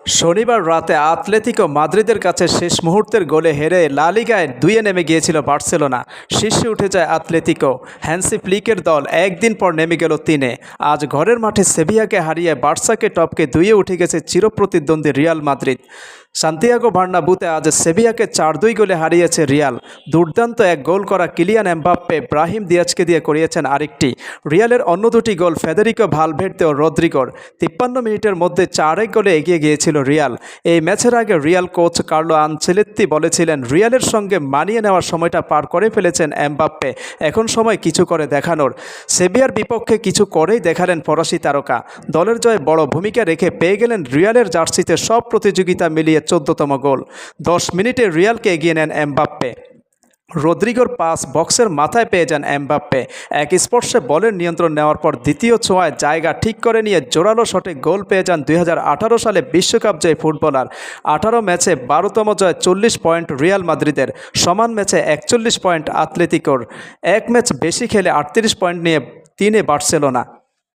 শনিবার রাতে আতলেতিকো মাদ্রিদের কাছে শেষ মুহূর্তের গোলে হেরে লা লিগায় 2-এ নেমে গিয়েছিল বার্সেলোনা। শীর্ষে উঠে যায় আতলেতিকো। হ্যান্সি ফ্লিকের দল একদিন পর নেমে গেল 3-এ। আজ ঘরের মাঠে সেভিয়াকে হারিয়ে বার্সাকে টপকে 2-এ উঠে গেছে চিরপ্রতিদ্বন্দ্বী রিয়াল মাদ্রিদ। সান্তিয়াগো বার্নাব্যুতে আজ সেভিয়াকে 4-2 গোলে হারিয়েছে রিয়াল। দুর্দান্ত এক গোল করা কিলিয়ান এমবাপ্পে ব্রাহিম দিয়াজকে দিয়ে করিয়েছেন আরেকটি। রিয়ালের অন্য দুটি গোল ফেদেরিকো ভালভের্দে ও রদ্রিগোর। 53 মিনিটের মধ্যে 4-1 গোলে এগিয়ে গিয়েছিল রিয়াল। এই ম্যাচের আগে রিয়াল কোচ কার্লো আনচেলত্তি বলেছিলেন, রিয়ালের সঙ্গে মানিয়ে নেওয়ার সময়টা পার করে ফেলেছেন এমবাপ্পে, এখন সময় কিছু করে দেখানোর। সেভিয়ার বিপক্ষে কিছু করেই দেখালেন ফরাসি তারকা। দলের জয়ে বড় ভূমিকা রেখে পেয়ে গেলেন রিয়ালের জার্সিতে সব প্রতিযোগিতা মিলিয়ে 14তম গোল। 10 মিনিটে রিয়ালকে এগিয়ে নেন এমবাপ্পে। রদ্রিগোর পাস বক্সের মাথায় পেয়ে যান এমবাপ্পে। এক স্পর্শে বলের নিয়ন্ত্রণ নেওয়ার পর দ্বিতীয় ছোঁয়ায় জায়গা ঠিক করে নিয়ে জোরালো শটে গোল পেয়ে যান 2018 সালে বিশ্বকাপ জয়ী ফুটবলার। 18 ম্যাচে 12তম জয়, 40 পয়েন্ট রিয়াল মাদ্রিদের। সমান ম্যাচে 41 পয়েন্ট আতলেতিকোর। এক ম্যাচ বেশি খেলে 38 পয়েন্ট নিয়ে 3-এ বার্সেলোনা।